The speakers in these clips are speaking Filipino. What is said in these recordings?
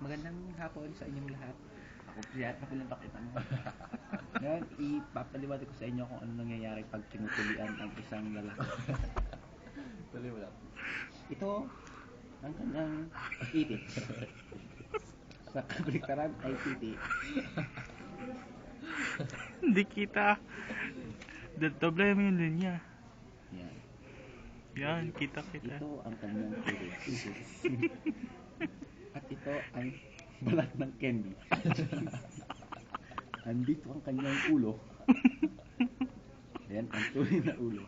Magandang hapon sa inyong lahat. Ako po si At Napulang Pakitan. Ngayon, ipapaliwanag ko sa inyo kung ano nangyayari pag tinutulian ang isang lalaki. Tuloy mo lang. Ito ang kanyang itik. Sa kabaliktaran ay titi. Hindi kita. Doble mo yung linya. Yan. Yan, kita. Ito ang kanyang itik. At ito ang balat ng candy. Andito ang kanyang ulo. Ayan, ang tunay na ulo.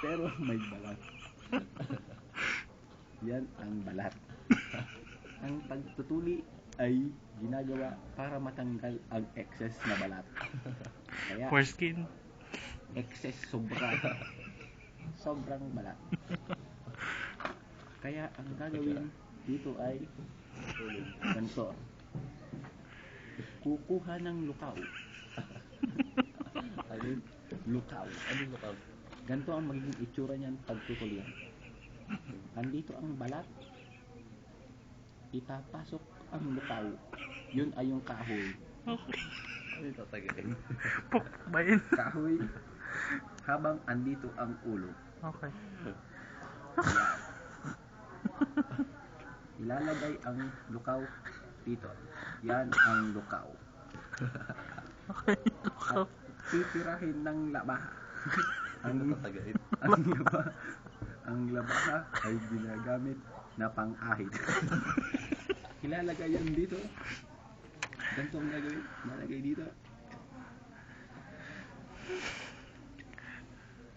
Pero may balat. Yan ang balat. Ang pagtutuli ay ginagawa para matanggal ang excess na balat. Kaya, Foreskin. excess sobrang balat. Kaya ang gagawin dito ay ganito. Kukuha ng lukaw. Lukaw. Anong lukaw? Ganito ang magiging itsura niyan pag tutulian. Andito ang balat. Ipapasok ang lukaw. Yun ay yung kahoy. Okay. Ano yung tatagain? Pukbayin. Kahoy habang andito ang ulo. Okay. Yan. Ilalagay ang lukaw dito. Yan ang lukaw. Okay. At titirahin ng labaha. Ano tatagain? Ang labaha ay ginagamit na pang-ahit. Ilalagay yan dito. Ganito ang gagawin. Ilalagay dito.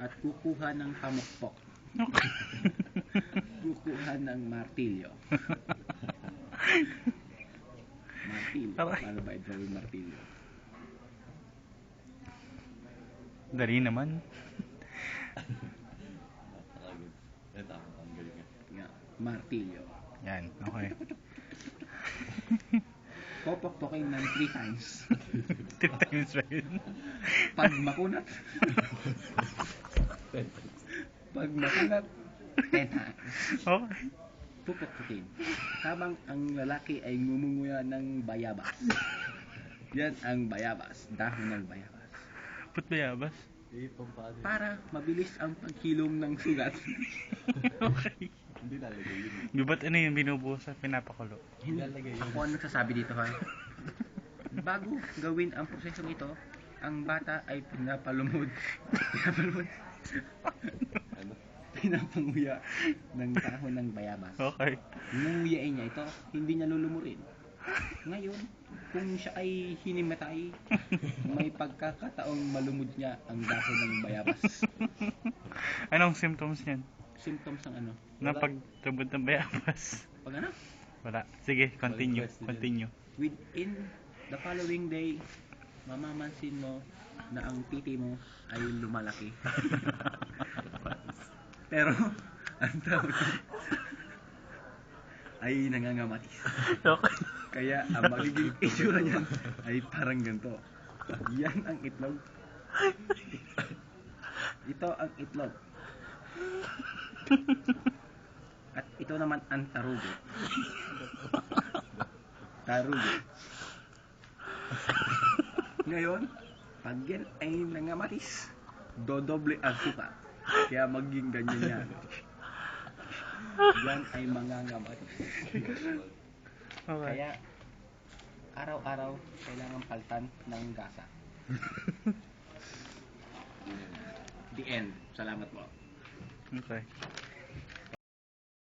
At kukuha ng pamukpok. Kukuha ng martilyo. Martilyo. Aray. Paano ba ito yung martilyo? Dali naman. Nakagod. Yan tama. Ang galing nga. Nga, martilyo. Yan, okay. Popokpokin ng 3 times. 3 times ba yun? Pag makunat. Pag makunat, 10 times. Okay. Pupukpukin. Habang ang lalaki ay ngumunguya ng bayabas. Yan ang bayabas. Dahon ng bayabas. Put bayabas? Eh, pampaano yun? Para mabilis ang paghilom ng sugat. Okay. Hindi lalagay yun. Di ba't ano yung binubuhos at pinapakulo? Hindi. Ilalagay yun. Ako ang nagsasabi dito ha. Bago gawin ang prosesong ito, ang bata ay pinapalumod. Ano? Pinapanguya ng dahon ng bayabas. Okay. Nguyain niya ito, hindi niya lulumurin. Ngayon, kung siya ay hinimatay, may pagkakataong malumod niya ang dahon ng bayabas. Anong symptoms niyan? Symptoms ng ano? Na pagtubod ng bayabas? Pag ano? Wala. Sige, continue. Balik question Continue. Within the following day, mamamansin mo na ang titi mo ay lumalaki. Pero, ang tawag ay nangangamatis. Okay. Kaya ang magiging itsura niyan ay parang ganito. Yan ang itlog. Ito ang itlog. At ito naman ang tarugo. Tarugo. Ngayon, pag yan ay nangamatis, dodoble ang suka. Kaya maging ganyan yan. Yan ay mangangamatis. Okay. Kaya, araw-araw, kailangan paltan ng gasa. The end. Salamat po. Okay.